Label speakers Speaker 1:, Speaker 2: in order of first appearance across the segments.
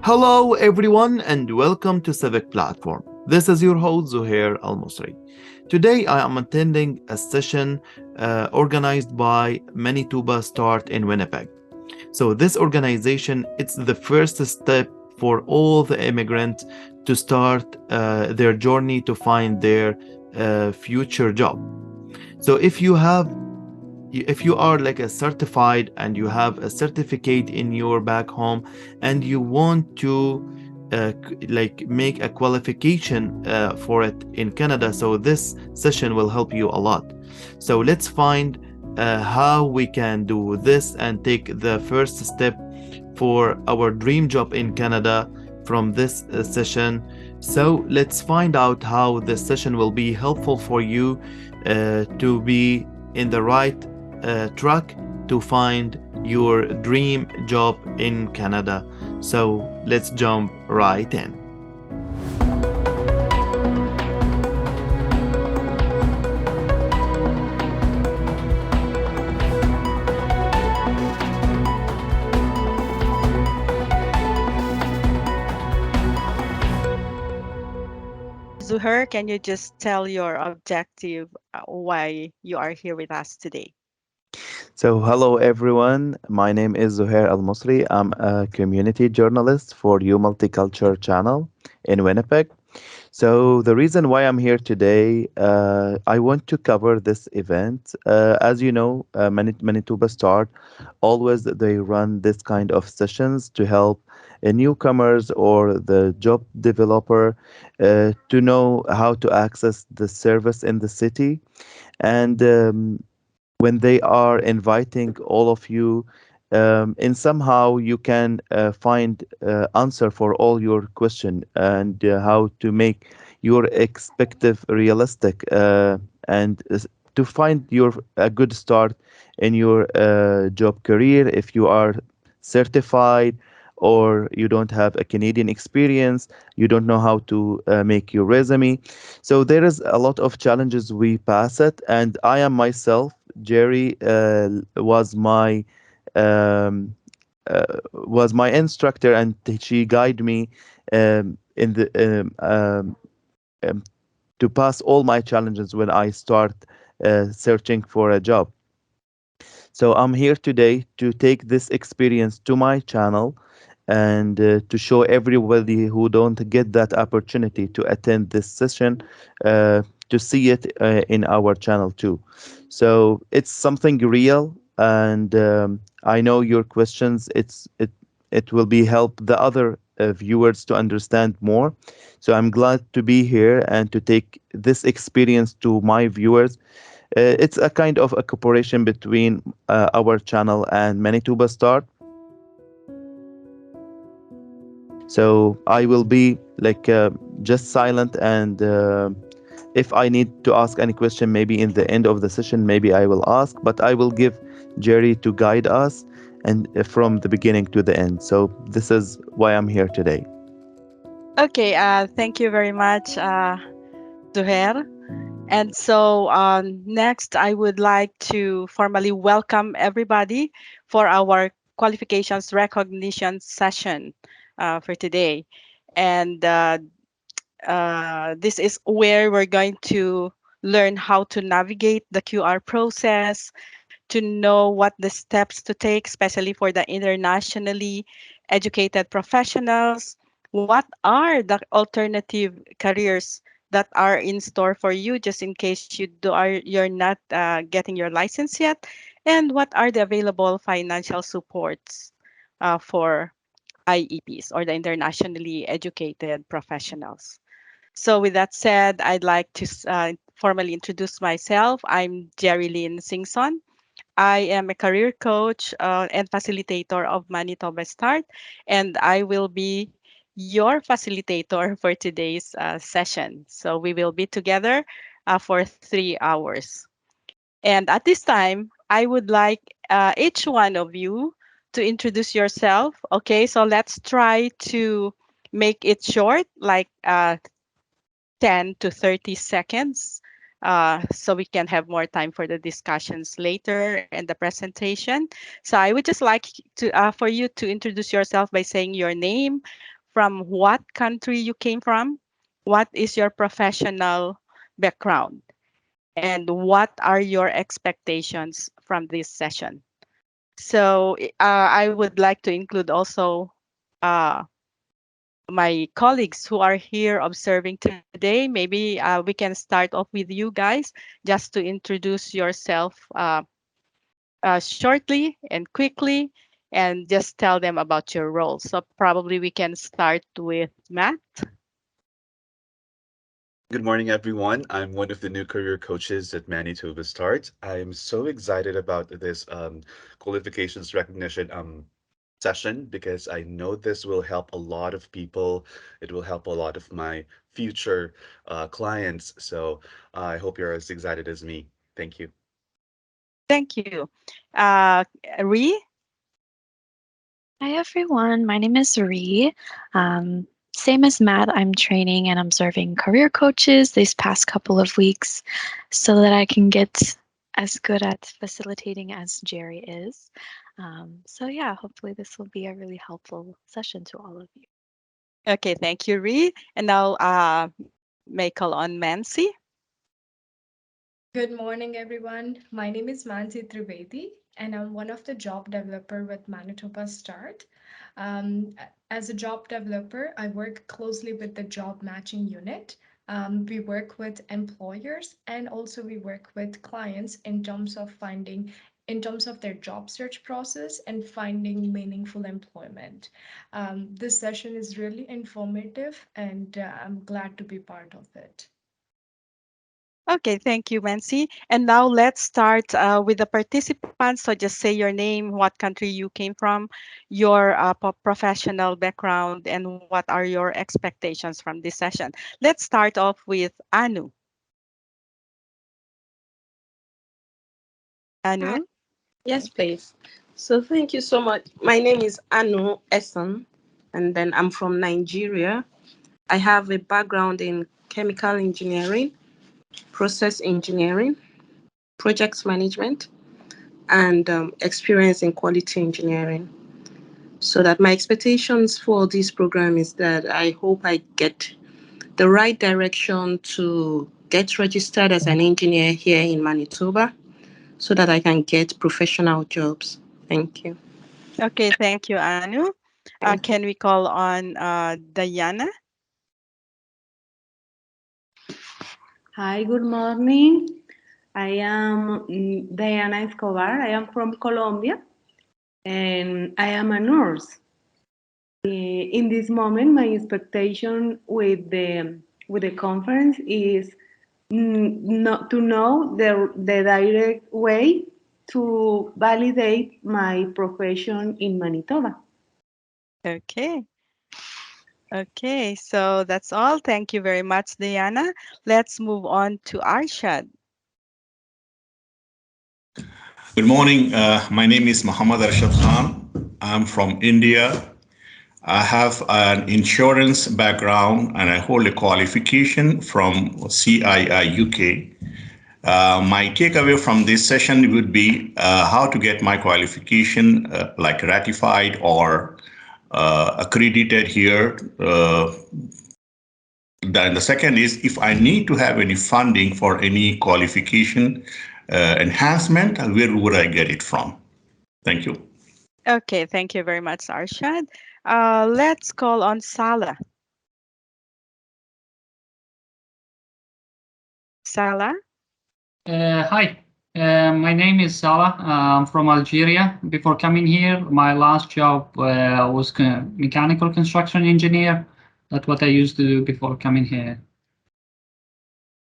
Speaker 1: Hello, everyone, and welcome to Civic Platform. This is your host, Zuher Almusre. Today, I am attending a session organized by Manitoba Start in Winnipeg. So, this organization, it's the first step for all the immigrants to start their journey to find their future job. So, if you are like a certified and you have a certificate in your back home and you want to like make a qualification for it in Canada, so this session will help you a lot. So let's find how we can do this and take the first step for our dream job in Canada from this session. So let's find out how this session will be helpful for you to be in the right track to find your dream job in Canada. So let's jump right in.
Speaker 2: Zuher, can you just tell your objective, why you are here with us today?
Speaker 3: So, hello everyone. My name is Zuher Almusre. I'm a community journalist for You Multicultural channel in Winnipeg. So, the reason why I'm here today, I want to cover this event. As you know, Manitoba Start always they run this kind of sessions to help newcomers or the job developer to know how to access the service in the city and when they are inviting all of you in somehow you can find answer for all your question and how to make your expectative realistic and to find your a good start in your job career if you are certified or you don't have a Canadian experience, you don't know how to make your resume. So there is a lot of challenges we pass it, and I am myself Jerry um, was my instructor, and she guided me in the um, to pass all my challenges when I start searching for a job. So I'm here today to take this experience to my channel and to show everybody who don't get that opportunity to attend this session to see it in our channel too. So it's something real, and I know your questions. It will be help the other viewers to understand more. So I'm glad to be here and to take this experience to my viewers. It's a kind of a cooperation between our channel and Manitoba Start. So I will be like just silent, and if I need to ask any question, maybe in the end of the session, maybe I will ask, but I will give Jerry to guide us and from the beginning to the end. So this is why I'm here today.
Speaker 2: Okay, thank you very much, Zuher. And so next, I would like to formally welcome everybody for our qualifications recognition session for today. And this is where we're going to learn how to navigate the QR process, to know what the steps to take, especially for the internationally educated professionals. What are the alternative careers that are in store for you, just in case you're not getting your license yet, and what are the available financial supports for IEPs, or the internationally educated professionals. So with that said, I'd like to formally introduce myself. I'm Jerry Lynn Singson. I am a career coach and facilitator of Manitoba Start, and I will be your facilitator for today's session. So we will be together for 3 hours. And at this time, I would like each one of you to introduce yourself. Okay, so let's try to make it short, like 10 to 30 seconds, so we can have more time for the discussions later and the presentation. So I would just like to for you to introduce yourself by saying your name, from what country you came from, what is your professional background, and what are your expectations from this session. So I would like to include also uh, my colleagues who are here observing today. Maybe we can start off with you guys just to introduce yourself shortly and quickly and just tell them about your role. So probably we can start with Matt.
Speaker 4: Good morning, everyone. I'm one of the new career coaches at Manitoba Start. I'm so excited about this qualifications recognition session because I know this will help a lot of people. It will help a lot of my future clients. So I hope you're as excited as me. Thank you.
Speaker 2: Thank you. Uh, Ree?
Speaker 5: Hi everyone, my name is Ree. Same as Matt, I'm training and observing career coaches these past couple of weeks so that I can get as good at facilitating as Jerry is. So yeah, hopefully this will be a really helpful session to all of you.
Speaker 2: Okay, thank you, Ree. And now may call on Mansi.
Speaker 6: Good morning, everyone. My name is Mansi Trivedi, and I'm one of the job developer with Manitoba Start. As a job developer, I work closely with the job matching unit. We work with employers and also we work with clients in terms of their job search process and finding meaningful employment. This session is really informative, and I'm glad to be part of it.
Speaker 2: Okay, thank you, Mansi. And now let's start with the participants. So just say your name, what country you came from, your professional background, and what are your expectations from this session. Let's start off with Anu.
Speaker 7: Hi.
Speaker 2: Anu?
Speaker 7: Yes, please. So thank you so much. My name is Anu Esan, and then I'm from Nigeria. I have a background in chemical engineering, process engineering, project management, and experience in quality engineering. So that my expectations for this program is that I hope I get the right direction to get registered as an engineer here in Manitoba so that I can get professional jobs. Thank you.
Speaker 2: Okay, thank you, Anu.
Speaker 7: Thank you.
Speaker 2: Can we call on Diana?
Speaker 8: Hi, good morning. I am Diana Escobar. I am from Colombia and I am a nurse. In this moment, my expectation with the conference is not to know the direct way to validate my profession in Manitoba.
Speaker 2: Okay. Okay, so that's all. Thank you very much, Diana. Let's move on to Arshad.
Speaker 9: Good morning. My name is Muhammad Arshad Khan. I'm from India. I have an insurance background and I hold a qualification from CII UK. My takeaway from this session would be how to get my qualification like ratified or accredited here. Then the second is if I need to have any funding for any qualification enhancement, where would I get it from? Thank you.
Speaker 2: Okay, thank you very much, Arshad. Let's call on Salah. Salah?
Speaker 10: Hi, my name is Salah. I'm from Algeria. Before coming here, my last job was mechanical construction engineer. That's what I used to do before coming here.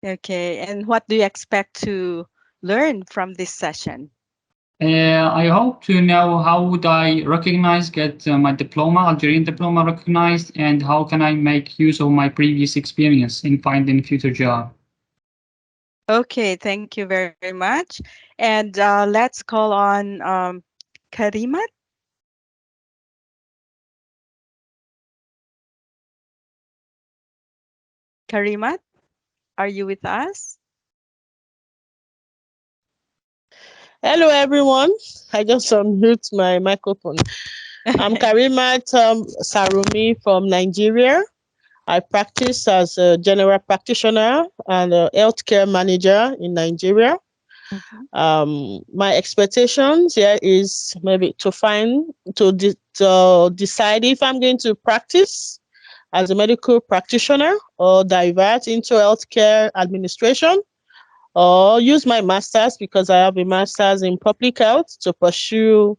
Speaker 2: Okay, and what do you expect to learn from this session?
Speaker 10: I hope to know how would I get my diploma, Algerian diploma recognized, and how can I make use of my previous experience in finding future job.
Speaker 2: Okay, thank you very much. And let's call on Karimat. Karimat, are you with us?
Speaker 11: Hello, everyone. I just unmute my microphone. I'm Karimat Sarumi from Nigeria. I practice as a general practitioner and a healthcare manager in Nigeria. My expectations here is maybe to decide if I'm going to practice as a medical practitioner or divert into healthcare administration or use my master's because I have a master's in public health to pursue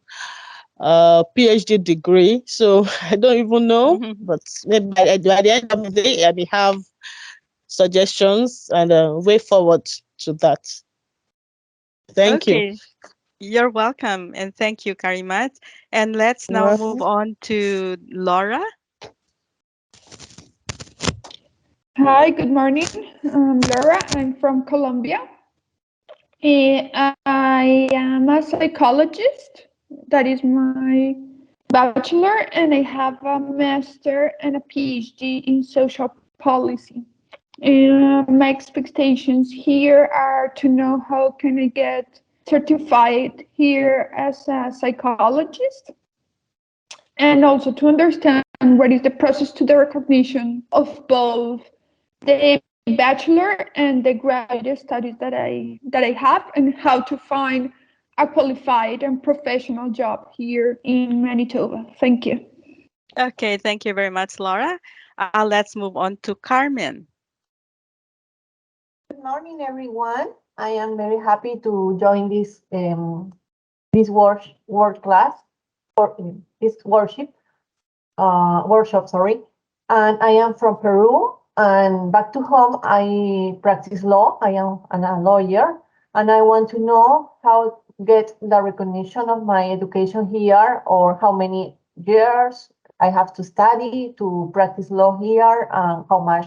Speaker 11: a PhD degree. So I don't even know, but maybe by the end of the day, I may have suggestions and a way forward to that. Thank you.
Speaker 2: Okay, you're welcome, and thank you, Karimat. And let's now move on to Laura.
Speaker 12: Hi, good morning. I'm Laura. I'm from Colombia. I am a psychologist. That is my bachelor, and I have a master and a PhD in social policy. My expectations here are to know how can I get certified here as a psychologist, and also to understand what is the process to the recognition of both the bachelor and the graduate studies that I have, and how to find a qualified and professional job here in Manitoba. Thank you.
Speaker 2: Okay, thank you very much, Laura. Let's move on to Carmen.
Speaker 13: Good morning, everyone. I am very happy to join this work class or this workshop. Sorry, and I am from Peru. And back to home, I practice law. I am a lawyer, and I want to know how to get the recognition of my education here, or how many years I have to study to practice law here, and how much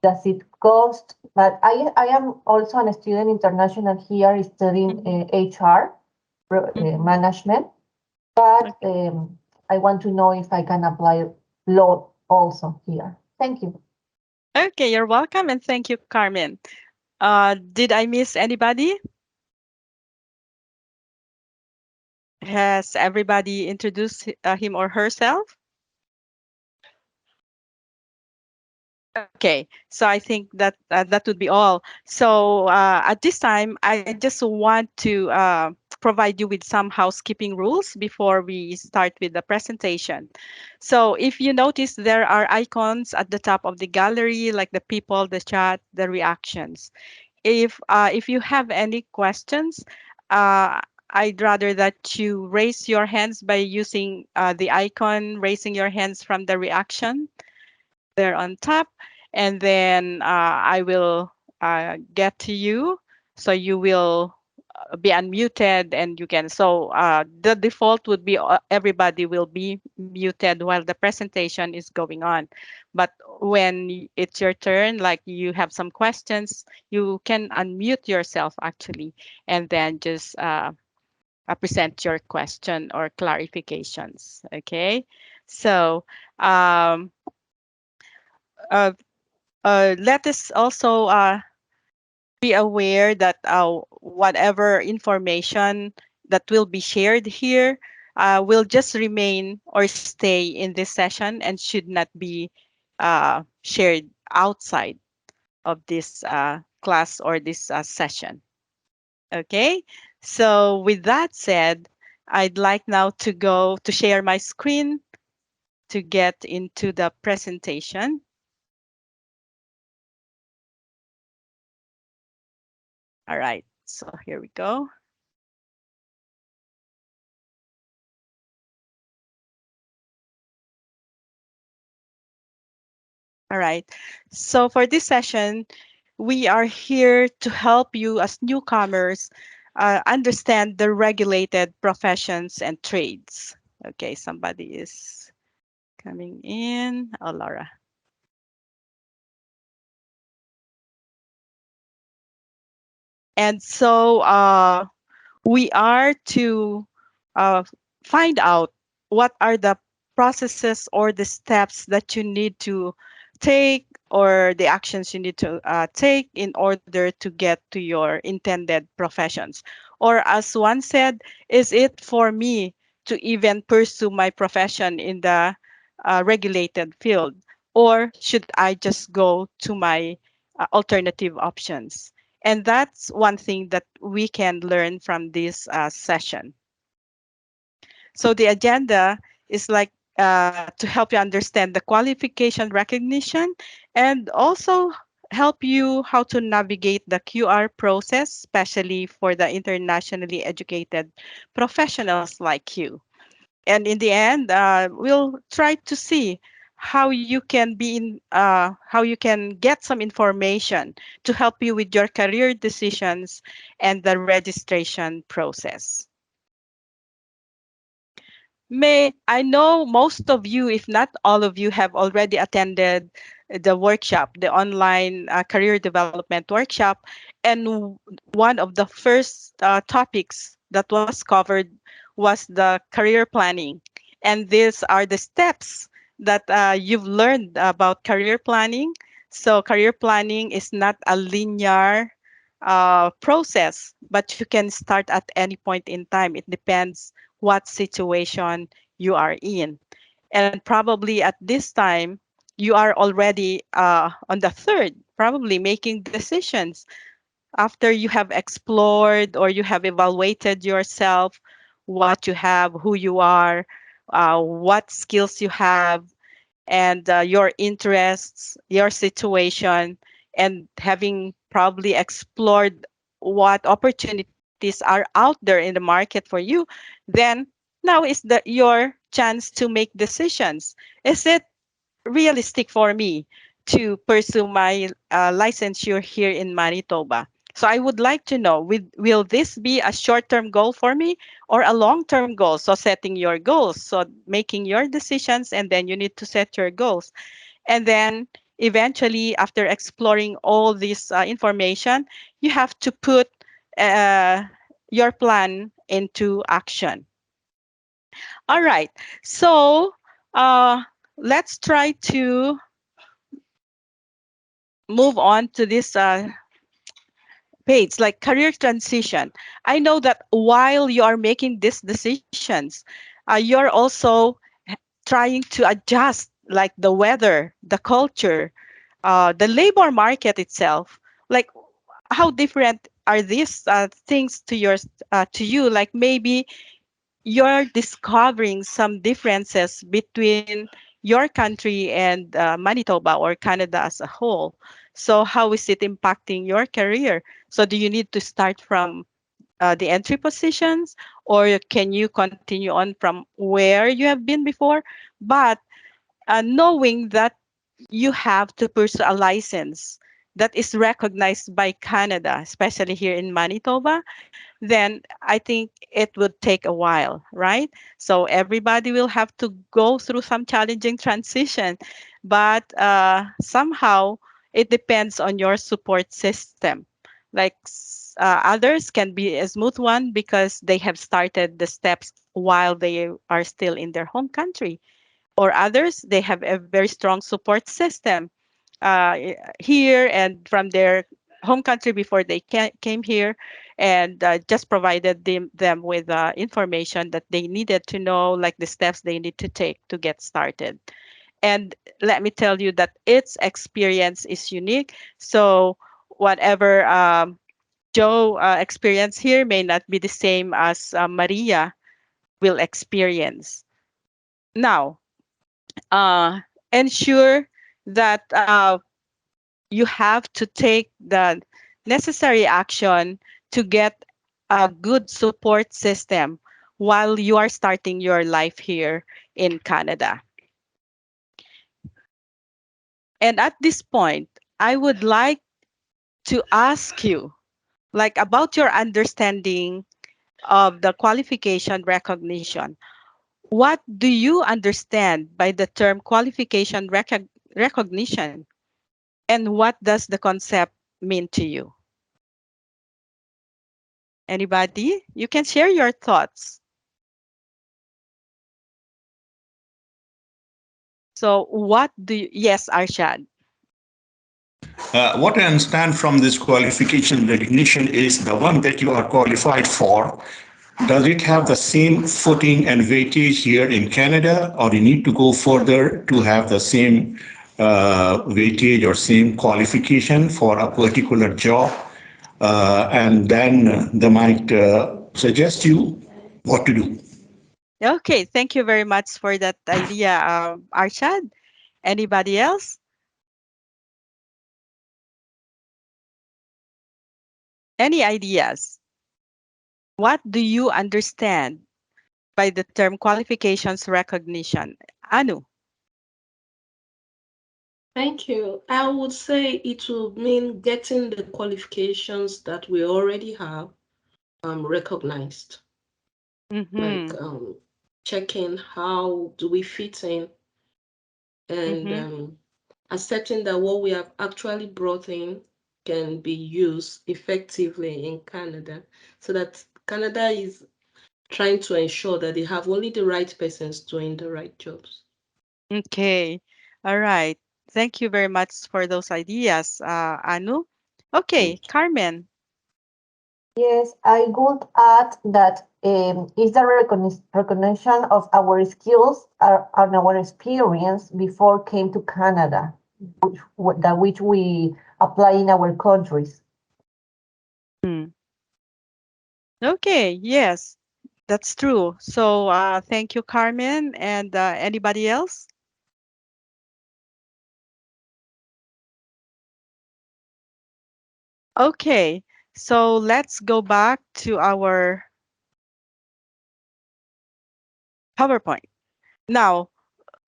Speaker 13: does it cost. But I am also a student international here studying HR management. But I want to know if I can apply law also here. Thank you.
Speaker 2: Okay, you're welcome, and thank you, Carmen. Did I miss anybody? Has everybody introduced him or herself? Okay, so I think that that would be all. So at this time, I just want to provide you with some housekeeping rules before we start with the presentation. So if you notice, there are icons at the top of the gallery, like the people, the chat, the reactions. If you have any questions, I'd rather that you raise your hands by using the icon, raising your hands from the reaction there on top, and then I will get to you, so you will be unmuted and you can. So the default would be everybody will be muted while the presentation is going on, but when it's your turn, like you have some questions, you can unmute yourself actually, and then just present your question or clarifications. Okay, so let us also be aware that whatever information that will be shared here will just remain or stay in this session and should not be shared outside of this class or this session. Okay, so with that said, I'd like now to go to share my screen to get into the presentation. All right, so here we go. All right, so for this session, we are here to help you as newcomers understand the regulated professions and trades. Okay, somebody is coming in. Oh, Laura. And so we are to find out what are the processes or the steps that you need to take, or the actions you need to take in order to get to your intended professions. Or as one said, is it for me to even pursue my profession in the regulated field? Or should I just go to my alternative options? And that's one thing that we can learn from this session. So the agenda is like to help you understand the qualification recognition and also help you how to navigate the QR process, especially for the internationally educated professionals like you. And in the end, we'll try to see how you can how you can get some information to help you with your career decisions and the registration process. I know most of you, if not all of you, have already attended the workshop, the online career development workshop. And one of the first topics that was covered was the career planning. And these are the steps that you've learned about career planning. So career planning is not a linear process, but you can start at any point in time. It depends what situation you are in. And probably at this time, you are already on the third, probably making decisions after you have explored or you have evaluated yourself, what you have, who you are, what skills you have, and your interests, your situation, and having probably explored what opportunities are out there in the market for you, then now is your chance to make decisions. Is it realistic for me to pursue my licensure here in Manitoba? So I would like to know, will this be a short-term goal for me or a long-term goal? So setting your goals, so making your decisions, and then you need to set your goals. And then eventually, after exploring all this information, you have to put uh, your plan into action. All right, so let's try to move on to this page, like career transition. I know that while you are making these decisions, you're also trying to adjust, like the weather, the culture, the labor market itself. Like, how different are these things to you? Like maybe you're discovering some differences between your country and Manitoba or Canada as a whole. So how is it impacting your career? So do you need to start from the entry positions, or can you continue on from where you have been before? But knowing that you have to pursue a license that is recognized by Canada, especially here in Manitoba, then I think it would take a while, right? So everybody will have to go through some challenging transition, but somehow it depends on your support system. Like others can be a smooth one because they have started the steps while they are still in their home country, or others they have a very strong support system here and from their home country before they came here, and just provided them with information that they needed to know, like the steps they need to take to get started. And let me tell you that its experience is unique. So whatever Joe experienced here may not be the same as Maria will experience. Now, ensure that you have to take the necessary action to get a good support system while you are starting your life here in Canada. And at this point, I would like to ask you, like, about your understanding of the qualification recognition. What do you understand by the term qualification recognition? And what does the concept mean to you? Anybody? You can share your thoughts. So what do you, yes, Arshad.
Speaker 9: What I understand from this qualification recognition is the one that you are qualified for does it have the same footing and weightage here in Canada, or you need to go further to have the same weightage or same qualification for a particular job? And then they might suggest you what to do.
Speaker 2: Okay, thank you very much for that idea, Arshad. Anybody else? Any ideas? What do you understand by the term qualifications recognition? Anu?
Speaker 7: Thank you. I would say it will mean getting the qualifications that we already have recognized. Like checking how do we fit in, and accepting that what we have actually brought in can be used effectively in Canada, so that Canada is trying to ensure that they have only the right persons doing the right jobs.
Speaker 2: Okay, all right. Thank you very much for those ideas, Anu. Okay, Carmen.
Speaker 13: Yes, I would add that is the recognition of our skills and our experience before came to Canada, which we apply in our countries.
Speaker 2: Okay, yes, that's true. So thank you, Carmen. And anybody else? Okay, so let's go back to our PowerPoint. Now,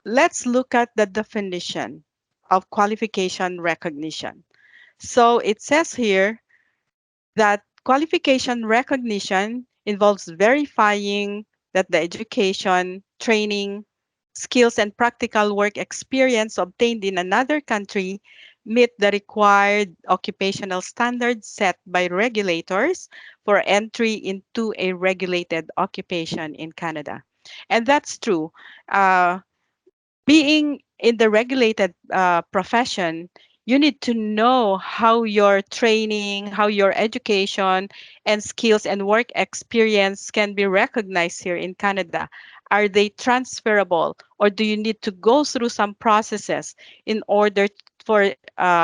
Speaker 2: let's look at the definition of qualification recognition. So it says here that qualification recognition involves verifying that the education, training, skills, and practical work experience obtained in another country meet the required occupational standards set by regulators for entry into a regulated occupation in Canada. And that's true. Being in the regulated profession, you need to know how your training, how your education and skills and work experience can be recognized here in Canada. Are they transferable, or do you need to go through some processes in order for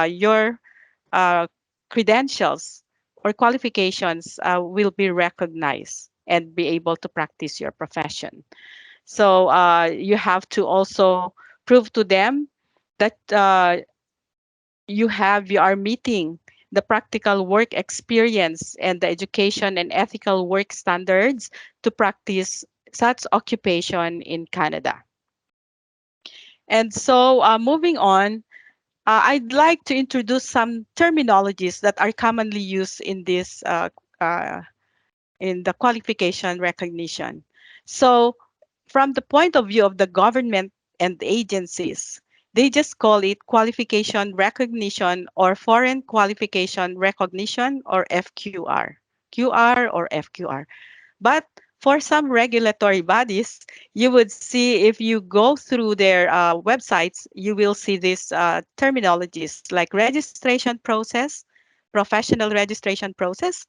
Speaker 2: your credentials or qualifications will be recognized and be able to practice your profession? So you have to also prove to them that you are meeting the practical work experience and the education and ethical work standards to practice such occupation in Canada. And so moving on, I'd like to introduce some terminologies that are commonly used in this in the qualification recognition. So from the point of view of the government and agencies, they just call it qualification recognition or foreign qualification recognition or FQR, QR or FQR. But for some regulatory bodies, you would see if you go through their websites, you will see these terminologies like registration process, professional registration process,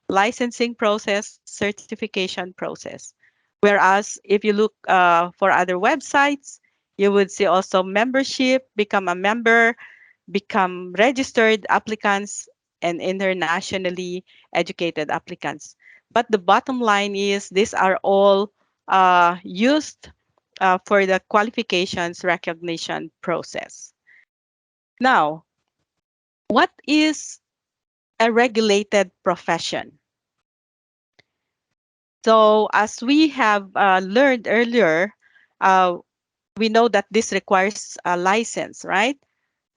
Speaker 2: licensing process, certification process. Whereas if you look for other websites, you would see also membership, become a member, become registered applicants, and internationally educated applicants. But the bottom line is these are all used for the qualifications recognition process. Now, what is a regulated profession? So as we have learned earlier, we know that this requires a license, right?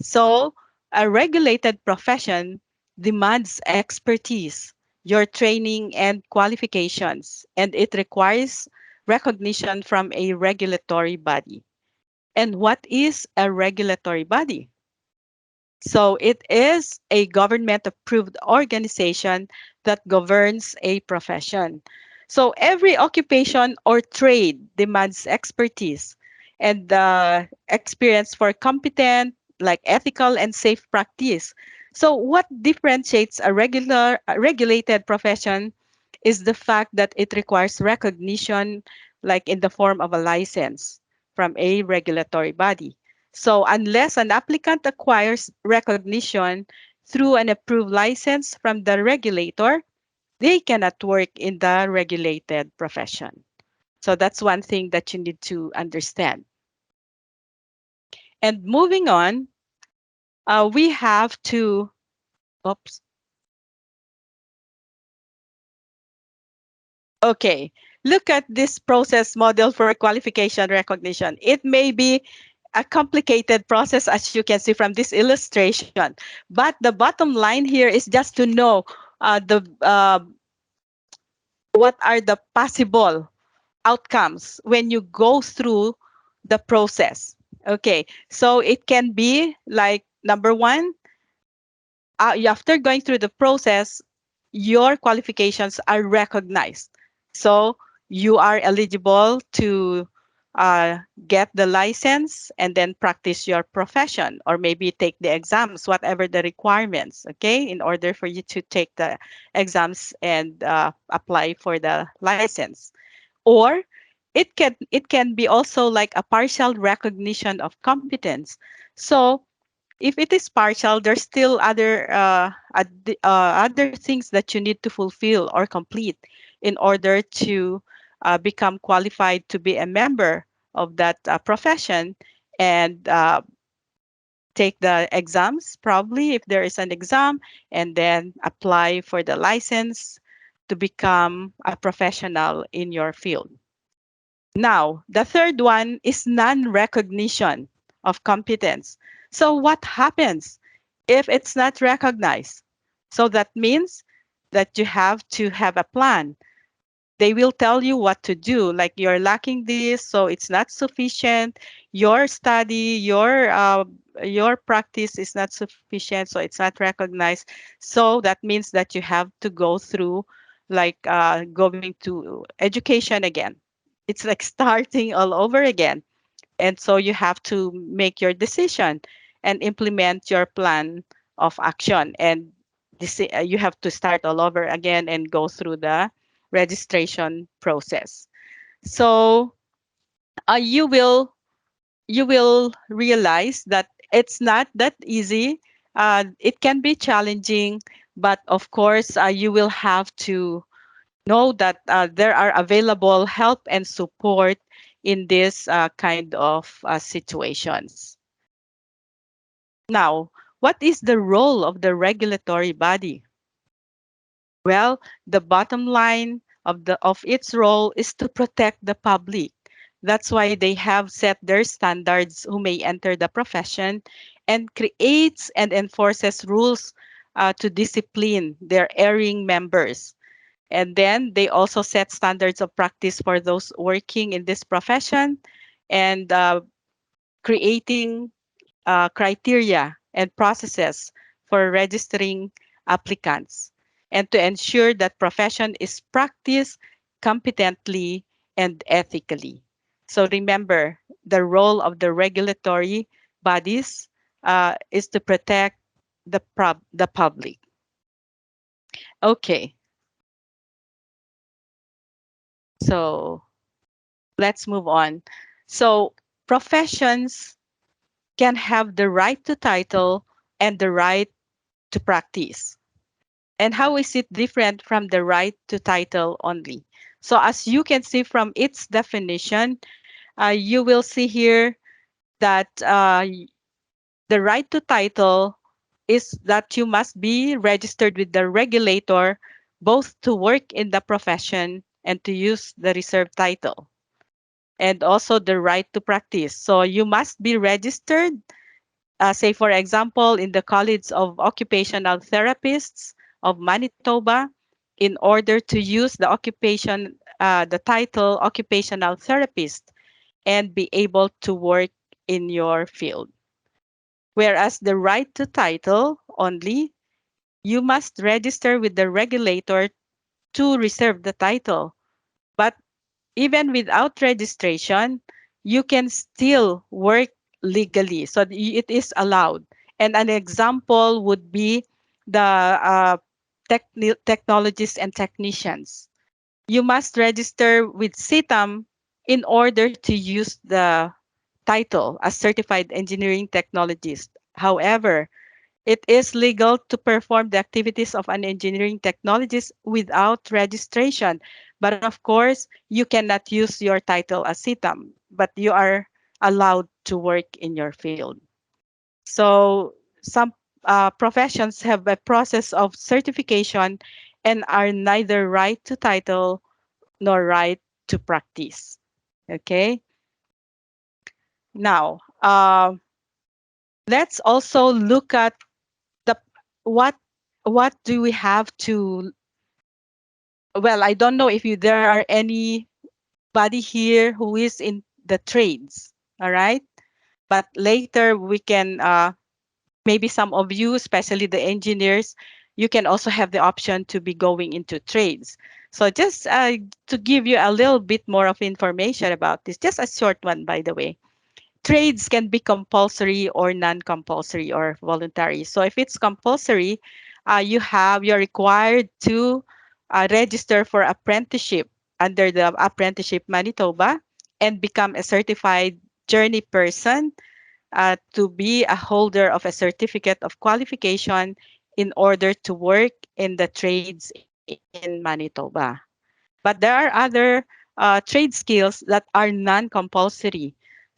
Speaker 2: So a regulated profession demands expertise, your training and qualifications, and it requires recognition from a regulatory body. And what is a regulatory body? So it is a government-approved organization that governs a profession. So every occupation or trade demands expertise and experience for competent, like ethical and safe practice. So what differentiates a regulated profession is the fact that it requires recognition, like in the form of a license from a regulatory body. So unless an applicant acquires recognition through an approved license from the regulator, they cannot work in the regulated profession. So that's one thing that you need to understand. And moving on, we have to, oops. Okay, look at this process model for qualification recognition. It may be a complicated process, as you can see from this illustration, but the bottom line here is just to know what are the possible outcomes when you go through the process. Okay, so it can be like number one, after going through the process, your qualifications are recognized. So you are eligible to get the license and then practice your profession, or maybe take the exams, whatever the requirements, okay, in order for you to take the exams and apply for the license. Or it can be also like a partial recognition of competence. So if it is partial, there's still other things that you need to fulfill or complete in order to become qualified to be a member of that profession, and take the exams, probably if there is an exam, and then apply for the license to become a professional in your field. Now, the third one is non-recognition of competence. So what happens if it's not recognized? So that means that you have to have a plan. They will tell you what to do, like you're lacking this, so it's not sufficient. Your study, your practice is not sufficient, so it's not recognized. So that means that you have to go through like going to education again. It's like starting all over again. And so you have to make your decision and implement your plan of action. And you have to start all over again and go through the registration process. So you will realize that it's not that easy. It can be challenging, but of course you will have to know that there are available help and support in this kind of situations. Now, what is the role of the regulatory body? Well, the bottom line of its role is to protect the public. That's why they have set their standards who may enter the profession, and creates and enforces rules to discipline their erring members. And then they also set standards of practice for those working in this profession, and creating criteria and processes for registering applicants, and to ensure that profession is practiced competently and ethically. So remember, the role of the regulatory bodies is to protect the public. Okay. So let's move on. So professions can have the right to title and the right to practice. And how is it different from the right to title only? So as you can see from its definition, you will see here that the right to title is that you must be registered with the regulator, both to work in the profession and to use the reserved title. And also the right to practice. So you must be registered, say for example, in the College of Occupational Therapists of Manitoba, in order to use the title occupational therapist and be able to work in your field. Whereas the right to title only, you must register with the regulator to reserve the title. But even without registration, you can still work legally. So it is allowed. And an example would be the technologists and technicians. you must register with CITAM in order to use the title as Certified Engineering Technologist. However, it is legal to perform the activities of an engineering technologist without registration. But of course, you cannot use your title as CITAM, but you are allowed to work in your field. So some professions have a process of certification and are neither right to title nor right to practice. Okay. Now, let's also look at the what what do we have to. Well, I don't know if there are anybody here who is in the trades. All right, but later we can maybe some of you, especially the engineers, you can also have the option to be going into trades. So just to give you a little bit more of information about this, just a short one, by the way. Trades can be compulsory or non-compulsory or voluntary. So if it's compulsory, you're required to register for apprenticeship under the Apprenticeship Manitoba and become a certified journey person to be a holder of a certificate of qualification in order to work in the trades in Manitoba. But there are other trade skills that are non-compulsory.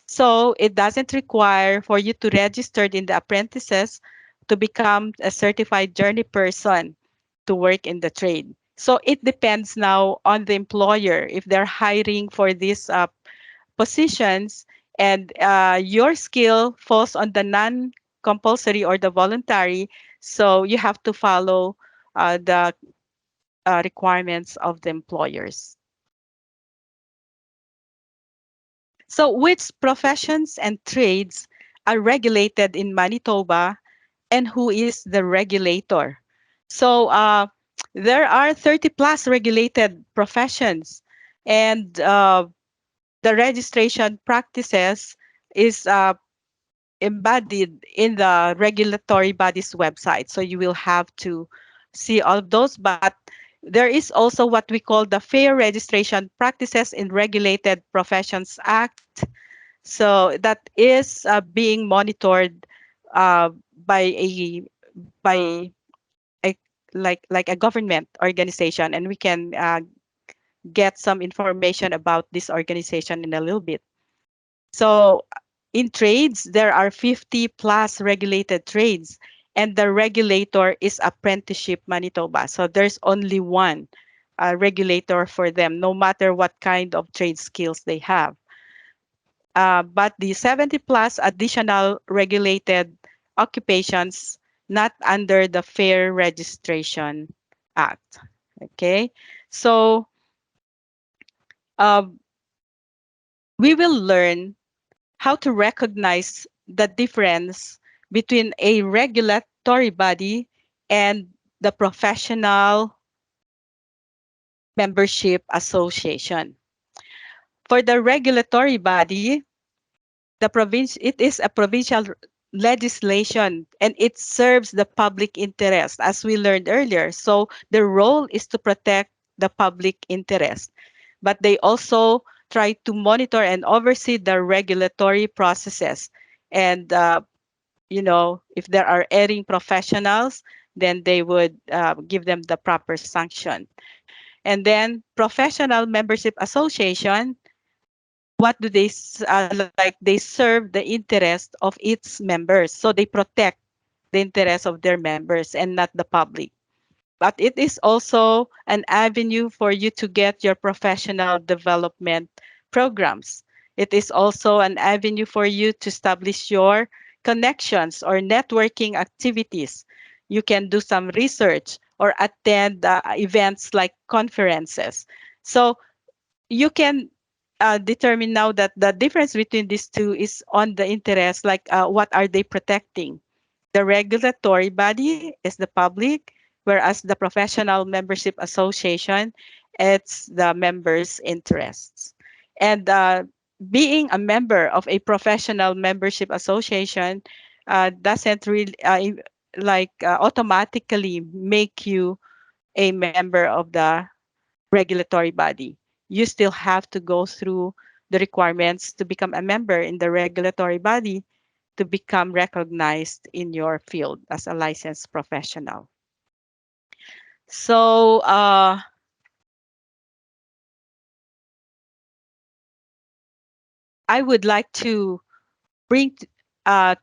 Speaker 2: So it doesn't require for you to register in the apprentices to become a certified journey person to work in the trade. So it depends now on the employer if they're hiring for these positions and your skill falls on the non-compulsory or the voluntary. So you have to follow the requirements of the employers. So which professions and trades are regulated in Manitoba and who is the regulator? So there are 30 plus regulated professions and the registration practices is embodied in the regulatory body's website. So you will have to see all of those, but there is also what we call the Fair Registration Practices in Regulated Professions Act. So that is being monitored uh, by a by a like a government organization, and we can get some information about this organization in a little bit. So in trades, there are 50 plus regulated trades, and the regulator is Apprenticeship Manitoba. So there's only one regulator for them, no matter what kind of trade skills they have. But the 70 plus additional regulated occupations not under the Fair Registration Act. Okay, so uh, we will learn how to recognize the difference between a regulatory body and the professional membership association. For the regulatory body, it is a provincial legislation and it serves the public interest as we learned earlier. So the role is to protect the public interest, but they also try to monitor and oversee the regulatory processes. And if there are erring professionals, then they would give them the proper sanction. And then professional membership association, what do like? They serve the interest of its members, so they protect the interests of their members and not the public. But it is also an avenue for you to get your professional development programs. It is also an avenue for you to establish your connections or networking activities. You can do some research or attend events like conferences. So you can determine now that the difference between these two is on the interest, like what are they protecting? The regulatory body is the public, whereas the professional membership association, it's the members' interests. And being a member of a professional membership association doesn't really automatically make you a member of the regulatory body. You still have to go through the requirements to become a member in the regulatory body to become recognized in your field as a licensed professional. So I would like to bring to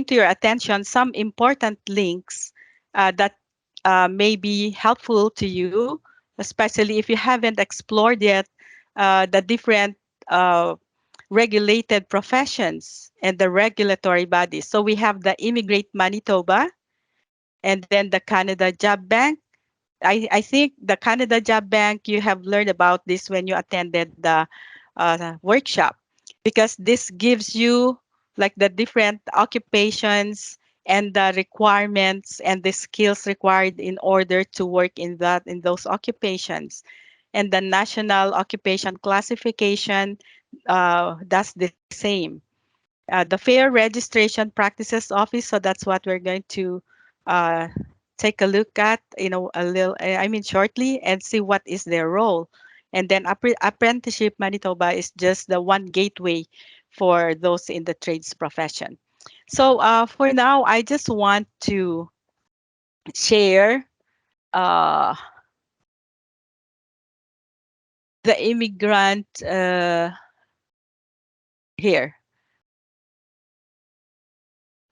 Speaker 2: your attention some important links that may be helpful to you, especially if you haven't explored yet the different regulated professions and the regulatory bodies. So we have the Immigrate Manitoba and then the Canada Job Bank. I think the Canada Job Bank, you have learned about this when you attended the workshop, because this gives you like the different occupations and the requirements and the skills required in order to work in those occupations. And the National Occupation Classification does the same. The Fair Registration Practices Office, so that's what we're going to uh, take a look at, shortly, and see what is their role. And then Apprenticeship Manitoba is just the one gateway for those in the trades profession. So for now, I just want to share the immigrant here,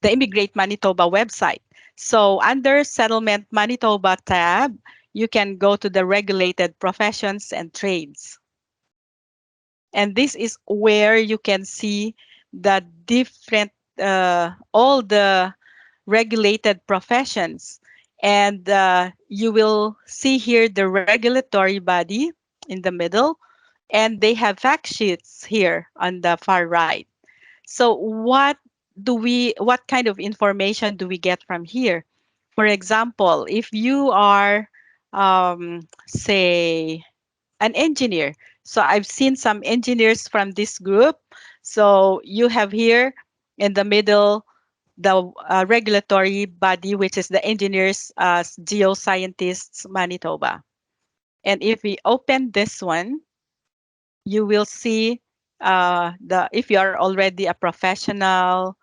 Speaker 2: the Immigrate Manitoba website. So under Settlement Manitoba tab, you can go to the regulated professions and trades. And this is where you can see the different, all the regulated professions. And you will see here the regulatory body in the middle, and they have fact sheets here on the far right. So what kind of information do we get from here? For example, if you are, say, an engineer. So I've seen some engineers from this group. So you have here in the middle the regulatory body, which is the Engineers Geoscientists Manitoba. And if we open this one, you will see if you are already a professional,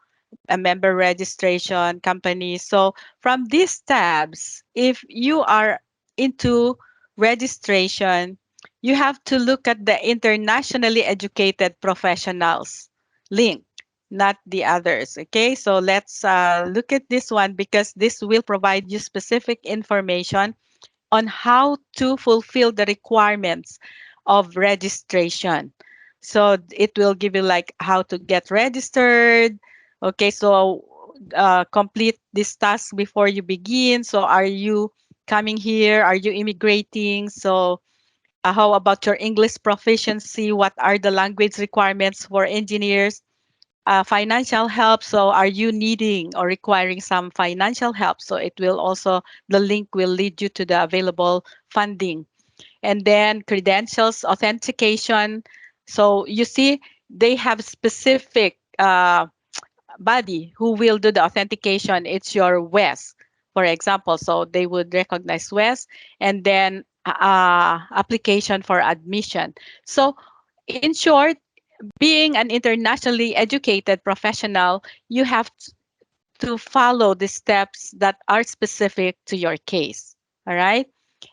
Speaker 2: a member registration company. So from these tabs, if you are into registration, you have to look at the internationally educated professionals link, not the others. Okay, so let's look at this one, because this will provide you specific information on how to fulfill the requirements of registration. So it will give you like how to get registered. Okay, so complete this task before you begin. So are you coming here? Are you immigrating? So how about your English proficiency? What are the language requirements for engineers? Financial help. So are you needing or requiring some financial help? So it will also, the link will lead you to the available funding. And then credentials authentication. So you see, they have specific body who will do the authentication. It's your WES, for example. So they would recognize WES, and then application for admission. So in short, being an internationally educated professional, you have to follow the steps that are specific to your case. All right.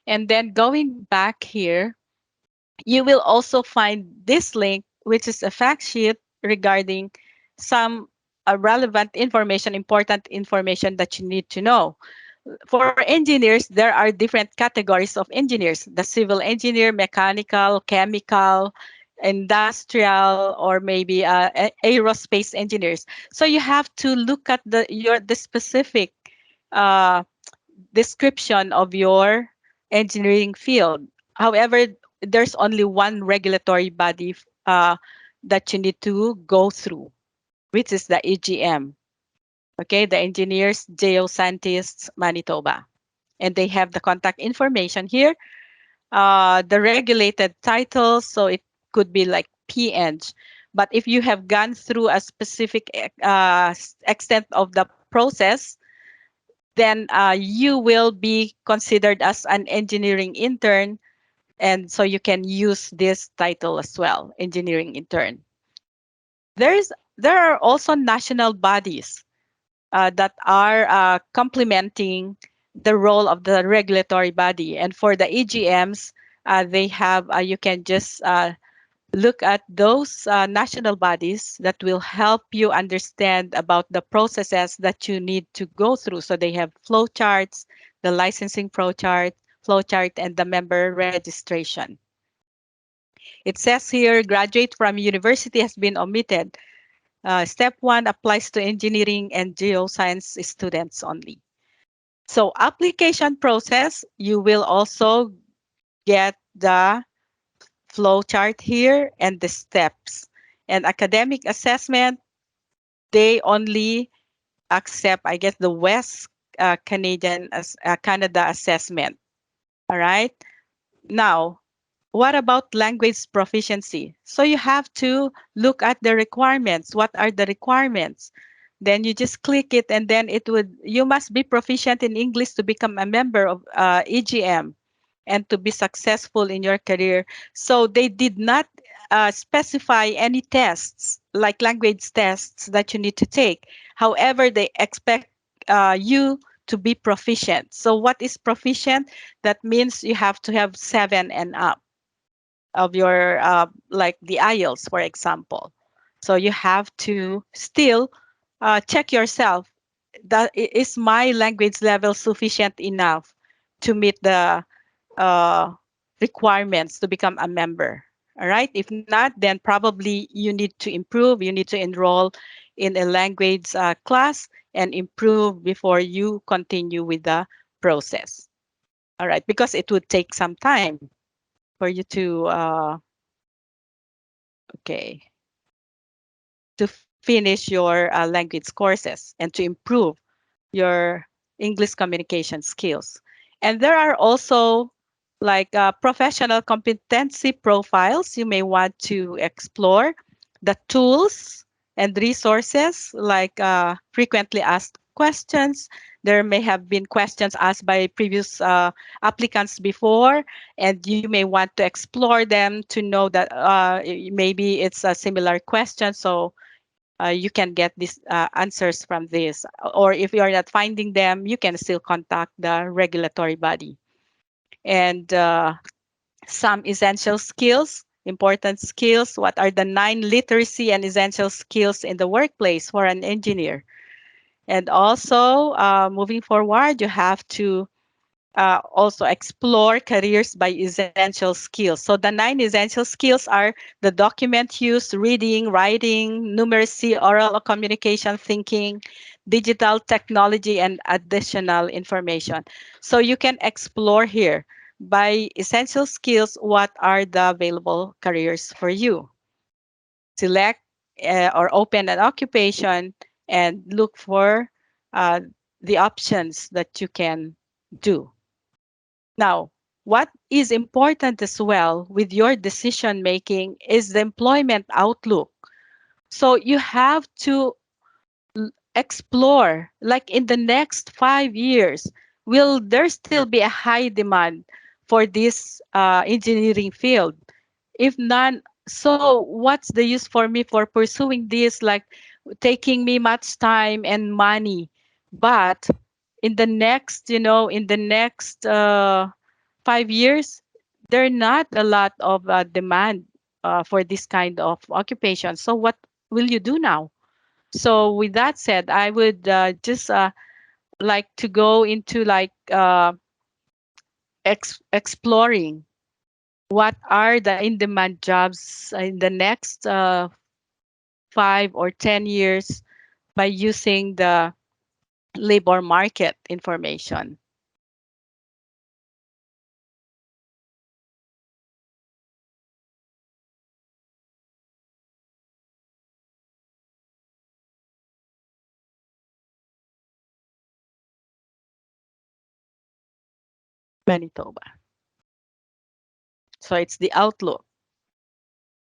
Speaker 2: And then going back here, you will also find this link, which is a fact sheet regarding some relevant information, important information that you need to know. For engineers, there are different categories of engineers: the civil engineer, mechanical, chemical, industrial, or maybe aerospace engineers. So you have to look at the specific uh, description of your engineering field. However, there's only one regulatory body that you need to go through, which is the EGM. Okay, the Engineers Geoscientists Manitoba. And they have the contact information here. The regulated titles, so it could be like PEng. But if you have gone through a specific extent of the process, then you will be considered as an engineering intern, And so you can use this title as well, engineering intern. There are also national bodies that are complementing the role of the regulatory body. And for the EGMs, they have, you can just look at those national bodies that will help you understand about the processes that you need to go through. So they have flow charts, the licensing flow chart, and the member registration. It says here, graduate from university has been omitted. Step 1 applies to engineering and geoscience students only. So application process, you will also get the flow chart here and the steps. And academic assessment, they only accept, I guess, the West Canada assessment. All right. Now, what about language proficiency? So you have to look at the requirements. What are the requirements? Then you just click it, and then you must be proficient in English to become a member of EGM and to be successful in your career. So they did not specify any tests, like language tests that you need to take. However, they expect you to be proficient. So what is proficient? That means you have to have 7 and up of your, like the IELTS, for example. So you have to still check yourself. Is my language level sufficient enough to meet the requirements to become a member? All right. If not, then probably you need to improve. You need to enroll in a language class and improve before you continue with the process. All right, because it would take some time for you to to finish your language courses and to improve your English communication skills. And there are also like professional competency profiles you may want to explore, the tools and resources like frequently asked questions. There may have been questions asked by previous applicants before, and you may want to explore them to know that maybe it's a similar question. So you can get these answers from this. Or if you are not finding them, you can still contact the regulatory body. And some essential skills, important skills. What are the 9 literacy and essential skills in the workplace for an engineer? And also, moving forward, you have to also explore careers by essential skills. So the 9 essential skills are the document use, reading, writing, numeracy, oral communication, thinking, digital technology, and additional information. So you can explore here by essential skills, what are the available careers for you. Select or open an occupation and look for the options that you can do. Now, what is important as well with your decision making is the employment outlook. So you have to explore, like in the next 5 years, will there still be a high demand for this engineering field? If none, so what's the use for me for pursuing this, like taking me much time and money? But in the next, in the next 5 years, there are not a lot of demand for this kind of occupation. So what will you do now? So with that said, I would just like to go into like exploring what are the in-demand jobs in the next 5 or 10 years by using the labor market information. Manitoba. So it's the outlook.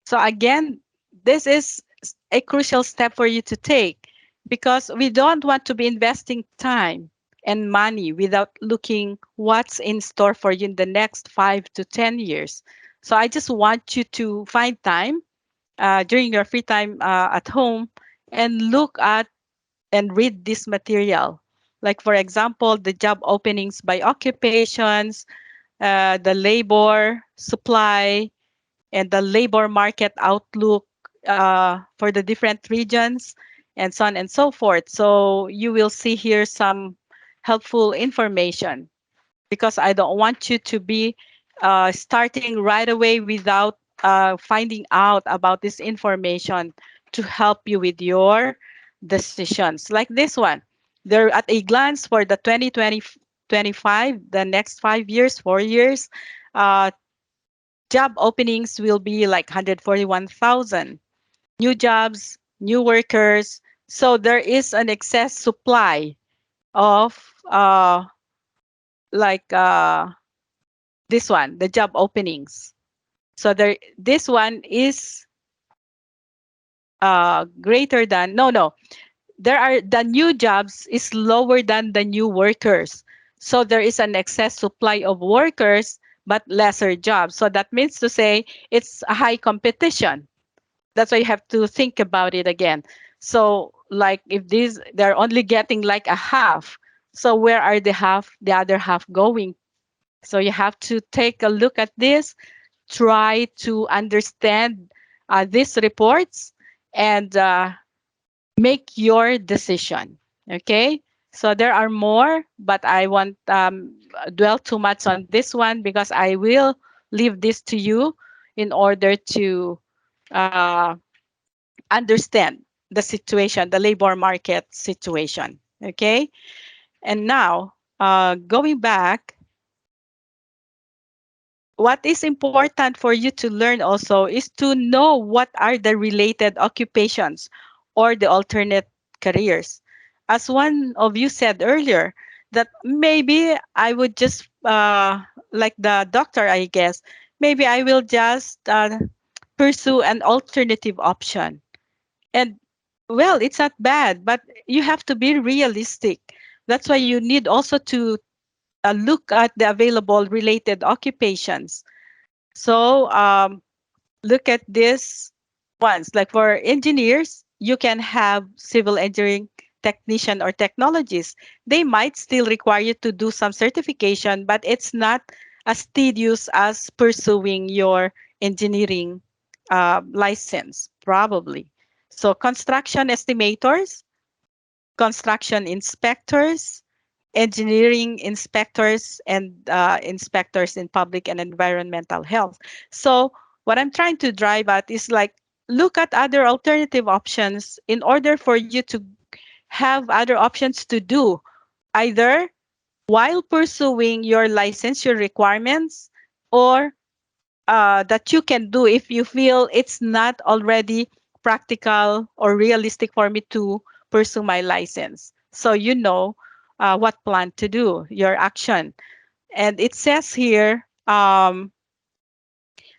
Speaker 2: So again, this is a crucial step for you to take because we don't want to be investing time and money without looking what's in store for you in the next 5 to 10 years. So I just want you to find time during your free time at home and look at and read this material. Like, for example, the job openings by occupations, the labor supply, and the labor market outlook for the different regions, and so on and so forth. So you will see here some helpful information, because I don't want you to be starting right away without finding out about this information to help you with your decisions. Like this one, there at a glance for the 2025, the next 5 years, 4 years, uh, job openings will be like 141,000 new jobs, new workers. So there is an excess supply of like this one, the job openings. So this one is greater than, no, there are, the new jobs is lower than the new workers. So there is an excess supply of workers, but lesser jobs. So that means to say it's a high competition. That's why you have to think about it again. So like if they're only getting like a half, so where are the other half going? So you have to take a look at this, try to understand these reports, and make your decision. Okay, so there are more, but I won't dwell too much on this one, because I will leave this to you in order to understand the situation, the labor market situation. Okay, and now going back, what is important for you to learn also is to know what are the related occupations or the alternate careers. As one of you said earlier, that maybe I would just, like the doctor, I guess, maybe I will just pursue an alternative option. And well, it's not bad, but you have to be realistic. That's why you need also to look at the available related occupations. So look at this ones. Like for engineers, you can have civil engineering technician or technologists. They might still require you to do some certification, but it's not as tedious as pursuing your engineering license, probably. So construction estimators, construction inspectors, engineering inspectors, and inspectors in public and environmental health. So what I'm trying to drive at is like, look at other alternative options in order for you to have other options to do, either while pursuing your licensure requirements, or that you can do if you feel it's not already practical or realistic for me to pursue my license. So you know what plan to do, your action. And it says here,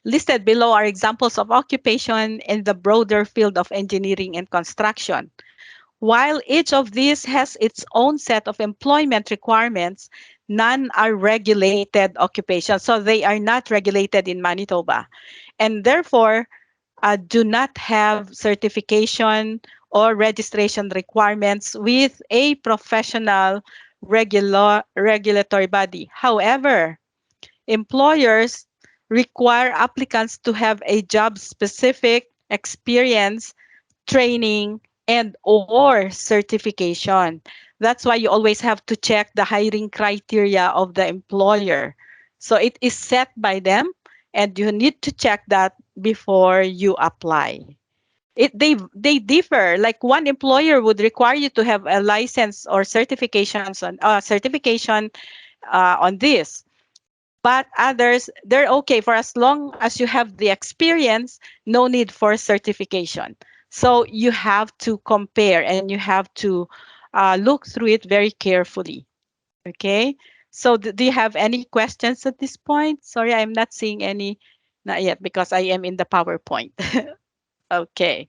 Speaker 2: listed below are examples of occupation in the broader field of engineering and construction. While each of these has its own set of employment requirements, none are regulated occupations. So they are not regulated in Manitoba, and therefore do not have certification or registration requirements with a professional regulatory body. However, employers require applicants to have a job-specific experience, training, and or certification. That's why you always have to check the hiring criteria of the employer. So it is set by them, and you need to check that before you apply. They differ. Like one employer would require you to have a license or certifications on certification on this. But others, they're okay for as long as you have the experience, no need for certification. So you have to compare and you have to look through it very carefully. Okay. So do you have any questions at this point? Sorry, I'm not seeing any, not yet, because I am in the PowerPoint. Okay.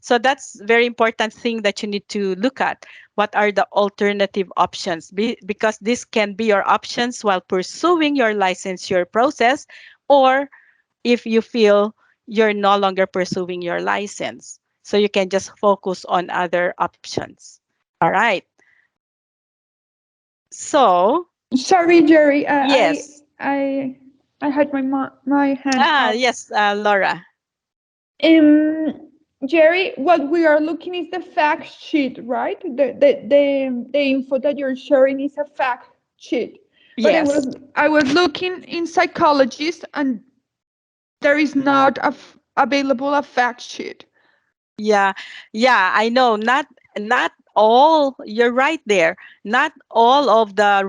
Speaker 2: So that's very important thing that you need to look at. What are the alternative options? Because this can be your options while pursuing your licensure process, or if you feel you're no longer pursuing your license. So you can just focus on other options. All right. So,
Speaker 12: Sorry, Jerry.
Speaker 2: yes.
Speaker 12: I had my hand up.
Speaker 2: Yes, Laura.
Speaker 12: Jerry, what we are looking is the fact sheet, right? The info that you're sharing is a fact sheet. But
Speaker 2: Yes.
Speaker 12: I was looking in psychologist, and there is not available a fact sheet.
Speaker 2: Yeah, I know. Not all. You're right there. Not all of the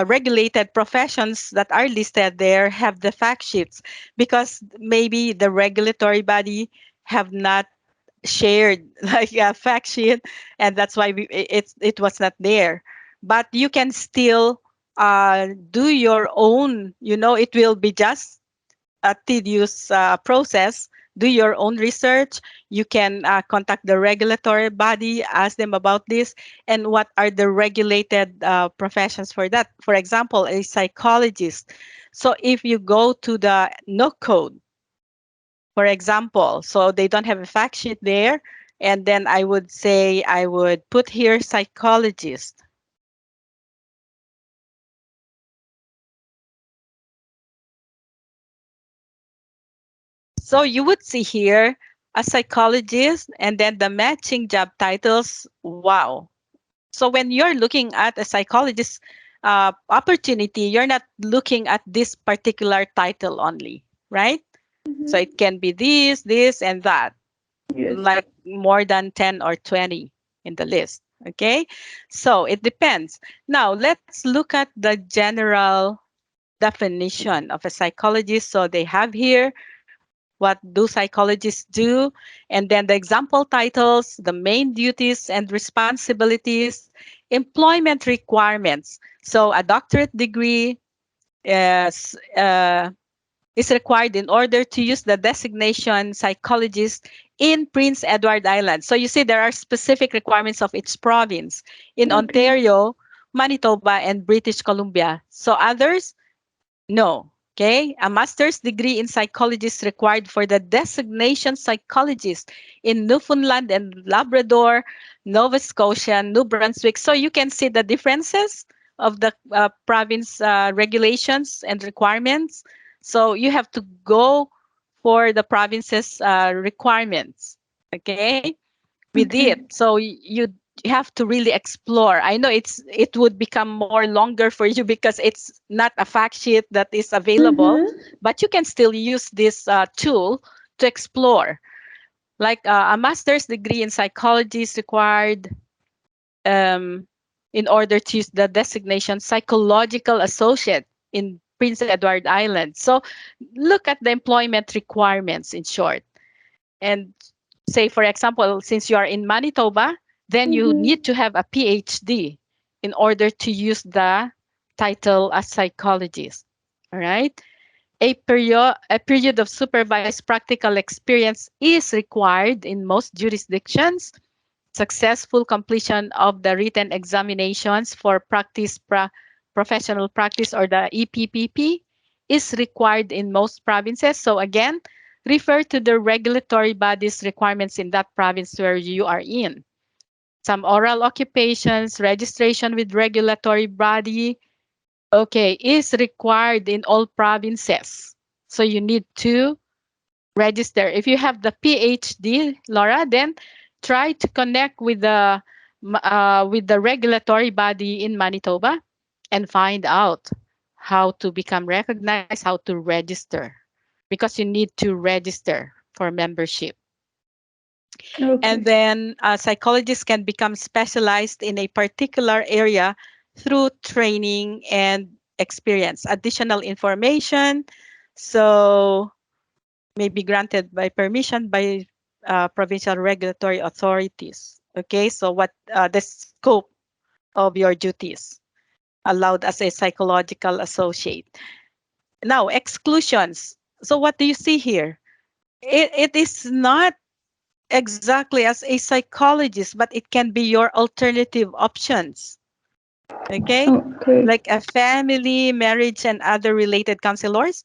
Speaker 2: regulated professions that are listed there have the fact sheets, because maybe the regulatory body have not shared like a fact sheet, and that's why it was not there. But you can still do your own. It will be just a tedious process. Do your own research. You can contact the regulatory body, ask them about this, and what are the regulated professions for that. For example, a psychologist. So if you go to the no code, for example, so they don't have a fact sheet there, and then I would say I would put here psychologist. So you would see here a psychologist, and then the matching job titles. Wow. So when you're looking at a psychologist opportunity, you're not looking at this particular title only, right? So it can be this, and that,
Speaker 12: Yes.
Speaker 2: like more than 10 or 20 in the list. Okay. So it depends. Now let's look at the general definition of a psychologist. So they have here, what do psychologists do? And then the example titles, the main duties and responsibilities, employment requirements. So a doctorate degree is required in order to use the designation psychologist in Prince Edward Island. So you see there are specific requirements of each province. In Ontario, Manitoba, and British Columbia. So others, no. Okay, a master's degree in psychology is required for the designation psychologist in Newfoundland and Labrador, Nova Scotia, New Brunswick. So you can see the differences of the province regulations and requirements. So you have to go for the province's requirements, okay, with it. So you have to really explore. I know it would become more longer for you because it's not a fact sheet that is available, but you can still use this tool to explore. Like a master's degree in psychology is required in order to use the designation psychological associate in Prince Edward Island. So look at the employment requirements in short. And say, for example, since you are in Manitoba, then you need to have a PhD in order to use the title as psychologist. All right. A period of supervised practical experience is required in most jurisdictions. Successful completion of the written examinations for professional practice, or the EPPP, is required in most provinces. So again, refer to the regulatory body's requirements in that province where you are in. Some oral occupations, registration with regulatory body, okay, is required in all provinces. So you need to register. If you have the PhD, Laura, then try to connect with the regulatory body in Manitoba and find out how to become recognized, how to register, because you need to register for membership.
Speaker 12: Okay.
Speaker 2: And then psychologists can become specialized in a particular area through training and experience. Additional information, so may be granted by permission by provincial regulatory authorities. Okay, so what the scope of your duties allowed as a psychological associate. Now, exclusions. So what do you see here? It is not exactly as a psychologist, but it can be your alternative options. Okay?
Speaker 12: Okay.
Speaker 2: Like a family, marriage, and other related counselors,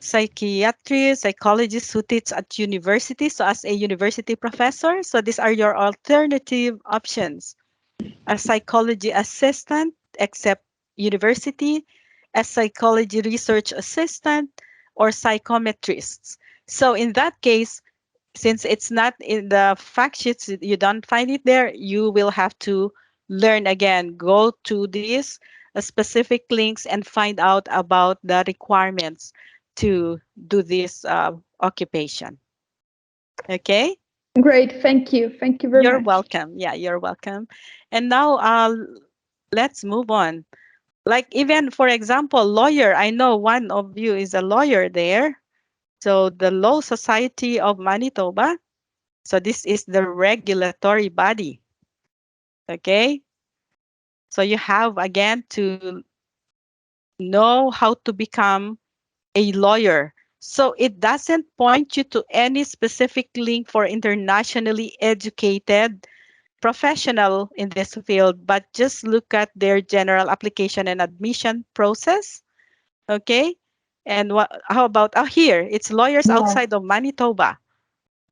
Speaker 2: psychiatrists, psychologists who teach at university. So as a university professor, so these are your alternative options. A psychology assistant, except university, a psychology research assistant, or psychometrists. So in that case, since it's not in the fact sheets, you don't find it there, you will have to learn again. Go to these specific links and find out about the requirements to do this occupation. Okay?
Speaker 12: Great. Thank you. Thank you very
Speaker 2: You're
Speaker 12: much.
Speaker 2: welcome. Yeah, you're welcome. And now let's move on. Like even, for example, lawyer. I know one of you is a lawyer there. So the Law Society of Manitoba. So this is the regulatory body. Okay. So you have again to know how to become a lawyer. So it doesn't point you to any specific link for internationally educated professional in this field, but just look at their general application and admission process. Okay. And how about here? It's lawyers
Speaker 13: Yeah.
Speaker 2: outside of Manitoba.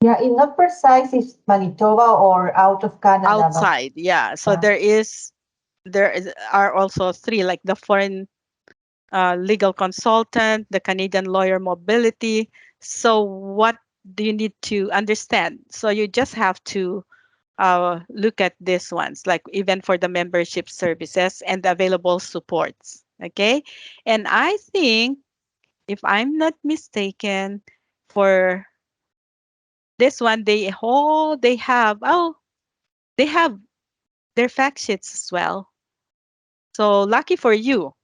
Speaker 13: Yeah, it's not precise if Manitoba or out of Canada, but
Speaker 2: Outside, yeah. So are also three, like the foreign legal consultant, the Canadian lawyer mobility. So what do you need to understand? So you just have to look at these ones, like even for the membership services and the available supports. Okay. And I think, if I'm not mistaken, for this one, they have their fact sheets as well. So lucky for you.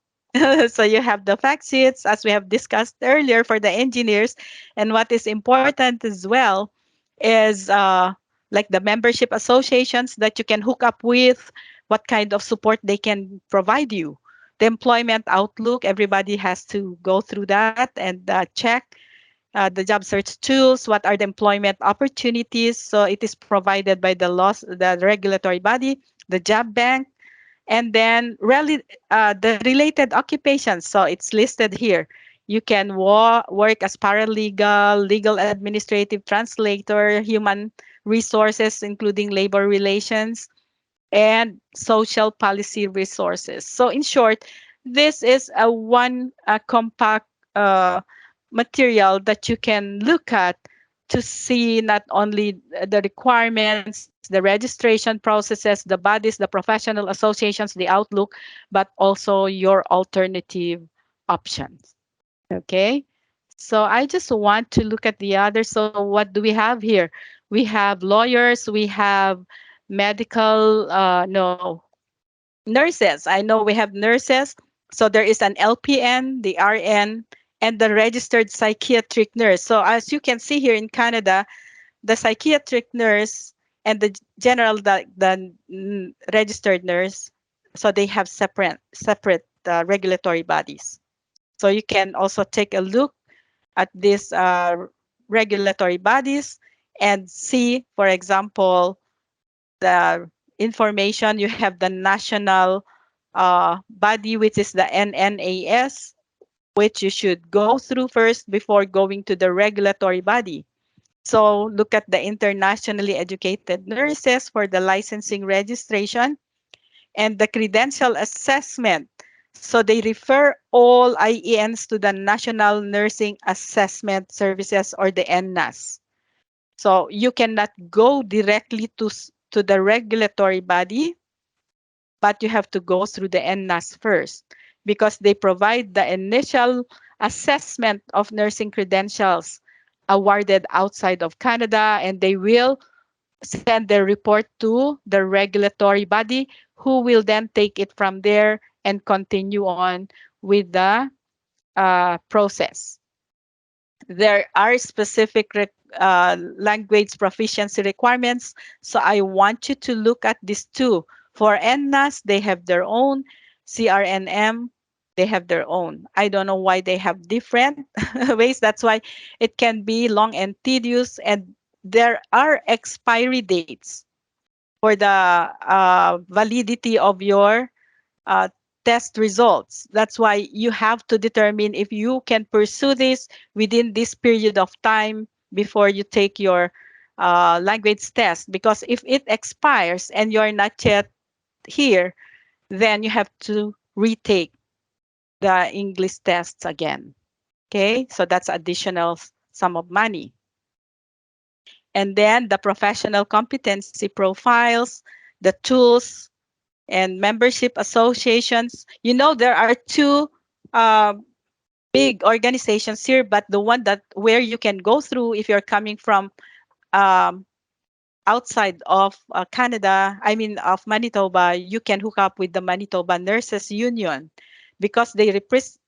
Speaker 2: So you have the fact sheets as we have discussed earlier for the engineers. And what is important as well is like the membership associations that you can hook up with, what kind of support they can provide you. The employment outlook, everybody has to go through that and check the job search tools, what are the employment opportunities. So it is provided by the regulatory body, the job bank, and then really the related occupations. So it's listed here. You can work as paralegal, legal administrative translator, human resources, including labor relations, and social policy resources. So in short, this is a one compact material that you can look at to see not only the requirements, the registration processes, the bodies, the professional associations, the outlook, but also your alternative options. Okay. So I just want to look at the others. So what do we have here? We have lawyers, we have medical, no, nurses. I know we have nurses. So there is an LPN, the RN, and the registered psychiatric nurse. So as you can see here in Canada, the psychiatric nurse and the general, the registered nurse, so they have separate regulatory bodies. So you can also take a look at these regulatory bodies and see, for example, the information. You have the national body, which is the NNAS, which you should go through first before going to the regulatory body. So look at the internationally educated nurses for the licensing registration and the credential assessment. So they refer all IENs to the National Nursing Assessment Services, or the NNAS. So you cannot go directly to the regulatory body, but you have to go through the NNAS first, because they provide the initial assessment of nursing credentials awarded outside of Canada, and they will send their report to the regulatory body, who will then take it from there and continue on with the process. There are specific language proficiency requirements. So I want you to look at these two. For NNAS, they have their own. CRNM, they have their own. I don't know why they have different ways. That's why it can be long and tedious, and there are expiry dates for the validity of your uh, test results. That's why you have to determine if you can pursue this within this period of time before you take your language test. Because if it expires and you're not yet here, then you have to retake the English tests again. Okay, so that's additional sum of money. And then the professional competency profiles, the tools, and membership associations. You know, there are two uh, big organizations here, but the one that where you can go through if you're coming from um, outside of Canada, I mean of Manitoba, you can hook up with the Manitoba Nurses Union because they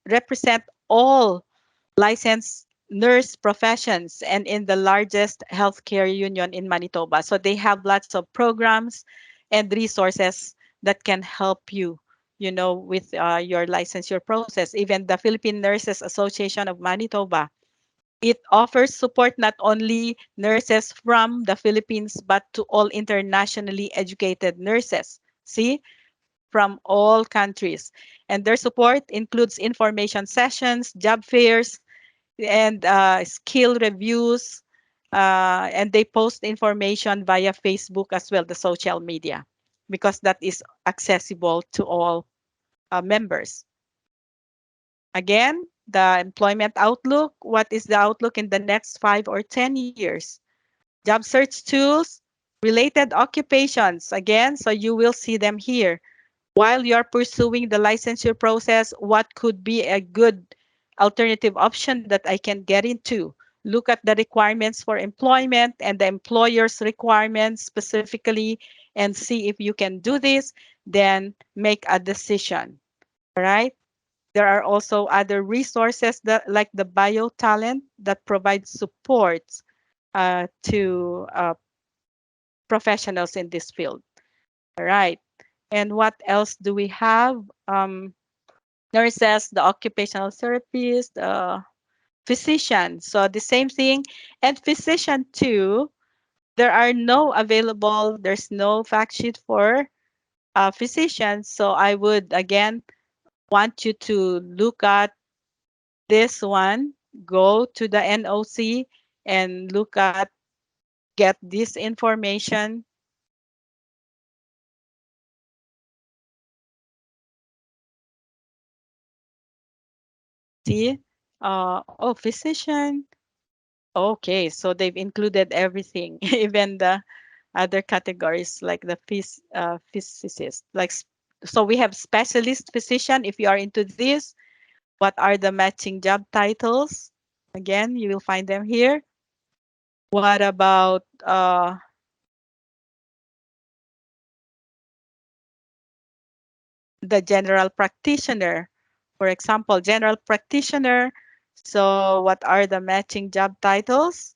Speaker 2: represent all licensed nurse professions and in the largest healthcare union in Manitoba. So they have lots of programs and resources that can help you, you know, with your licensure process. Even the Philippine Nurses Association of Manitoba, it offers support not only nurses from the Philippines, but to all internationally educated nurses. See, from all countries. And their support includes information sessions, job fairs, and skill reviews. And they post information via Facebook as well, the social media, because that is accessible to all members. Again, the employment outlook. What is the outlook in the next 5 or 10 years? Job search tools, related occupations. Again, so you will see them here. While you're pursuing the licensure process, what could be a good alternative option that I can get into? Look at the requirements for employment and the employer's requirements specifically and see if you can do this, then make a decision. All right. There are also other resources that like the bio talent that provides support to professionals in this field. All right. And what else do we have? Nurses, the occupational therapist, physician. So the same thing. And physician too, there are no available, there's no fact sheet for physicians. So I would again want you to look at this one, go to the NOC and look at, get this information. See, oh, physician. Okay, so they've included everything, even the other categories like the physicist. So we have specialist physician. If you are into this, what are the matching job titles? Again, you will find them here. What about the general practitioner? For example, general practitioner. So what are the matching job titles?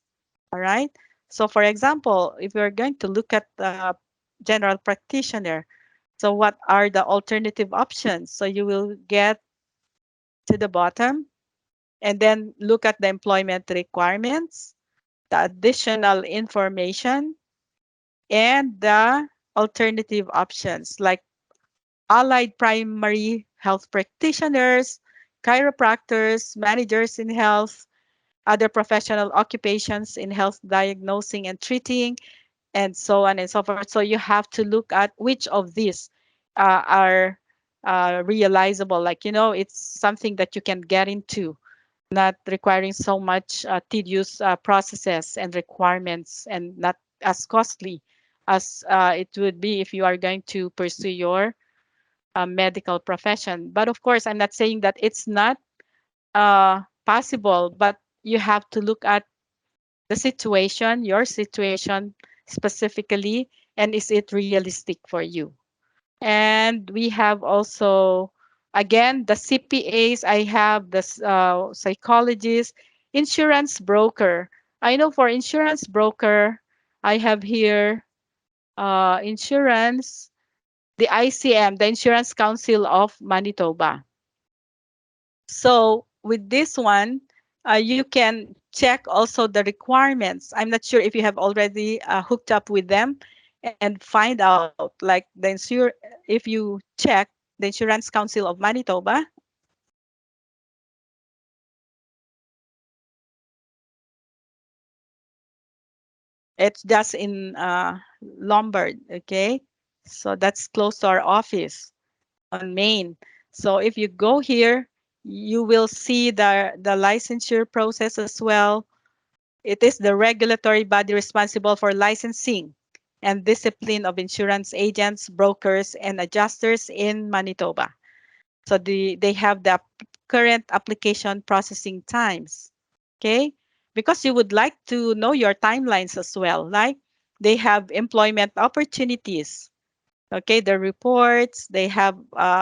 Speaker 2: All right. So for example, if we're going to look at the general practitioner, so what are the alternative options? So you will get to the bottom and then look at the employment requirements, the additional information, and the alternative options like allied primary health practitioners, chiropractors, managers in health, other professional occupations in health diagnosing and treating, and so on and so forth. So you have to look at which of these are realizable. Like, you know, it's something that you can get into, not requiring so much tedious processes and requirements and not as costly as it would be if you are going to pursue your medical profession. But of course, I'm not saying that it's not possible, but you have to look at the situation, your situation specifically, and is it realistic for you? And we have also, again, the CPAs, I have the psychologist, insurance broker. I know for insurance broker, I have here insurance, the ICM, the Insurance Council of Manitoba. So with this one, you can check also the requirements. I'm not sure if you have already hooked up with them and find out, like if you check the Insurance Council of Manitoba, it's just in Lombard, okay? So that's close to our office on Main. So if you go here, you will see the licensure process as well. It is the regulatory body responsible for licensing and discipline of insurance agents, brokers, and adjusters in Manitoba. So they have the current application processing times. Okay? Because you would like to know your timelines as well. Like they have employment opportunities. Okay, the reports, they have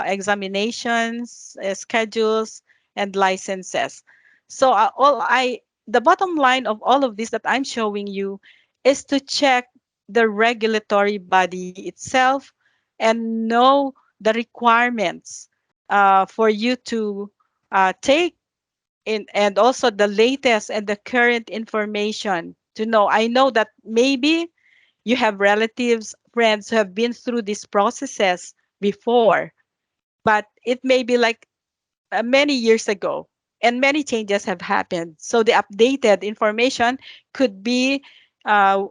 Speaker 2: examinations, schedules, and licenses. So the bottom line of all of this that I'm showing you is to check the regulatory body itself and know the requirements for you to take in, and also the latest and the current information to know. I know that maybe you have relatives, friends who have been through these processes before, but it may be like many years ago and many changes have happened. So the updated information could be uh,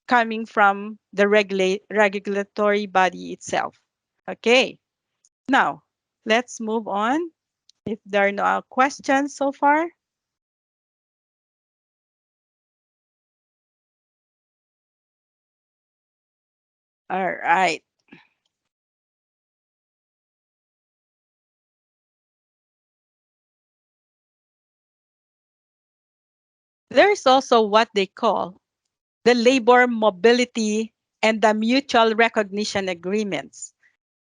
Speaker 2: coming from the regulatory body itself. Okay, now let's move on. If there are no questions so far. All right. There's also what they call the labor mobility and the mutual recognition agreements.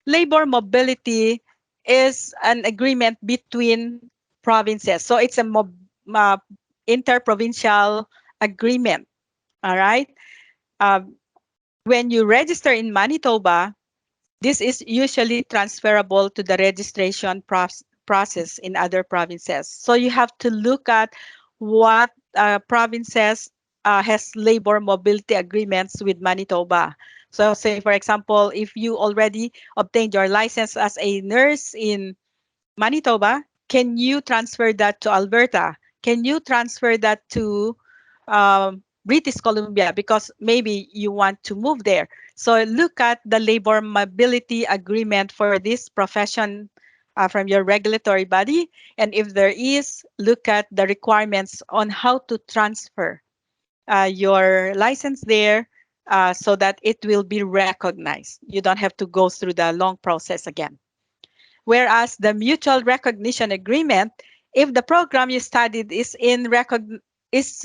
Speaker 2: Labor mobility is an agreement between provinces. So it's a interprovincial agreement. All right. When you register in Manitoba, this is usually transferable to the registration process in other provinces. So you have to look at what provinces has labor mobility agreements with Manitoba. So say, for example, if you already obtained your license as a nurse in Manitoba, can you transfer that to Alberta? Can you transfer that to British Columbia because maybe you want to move there? So look at the labor mobility agreement for this profession from your regulatory body. And if there is, look at the requirements on how to transfer your license there so that it will be recognized. You don't have to go through the long process again. Whereas the mutual recognition agreement, if the program you studied is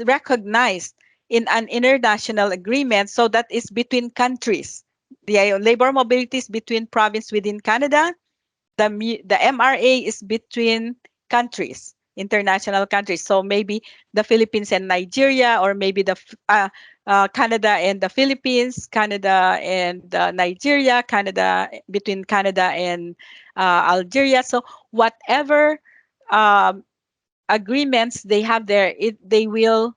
Speaker 2: recognized in an international agreement, so that is between countries. The labor mobility is between province within Canada. The MRA is between countries, international countries. So maybe the Philippines and Nigeria, or maybe the Canada and the Philippines, Canada and Nigeria, Canada between Canada and Algeria. So whatever agreements they have there, they will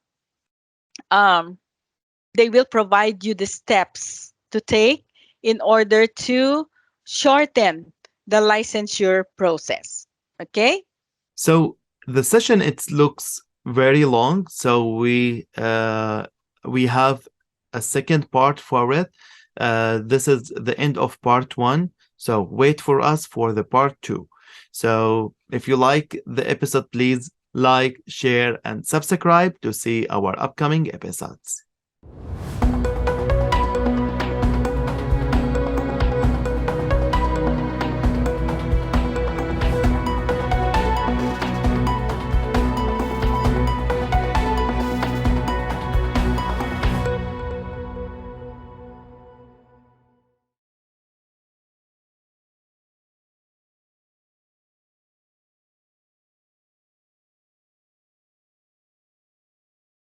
Speaker 2: provide you the steps to take in order to shorten the licensure process. Okay?
Speaker 1: So the session, it looks very long, so we have a second part for it. This is the end of part 1, so wait for us for the part 2. So if you like the episode, please like, share, and subscribe to see our upcoming episodes.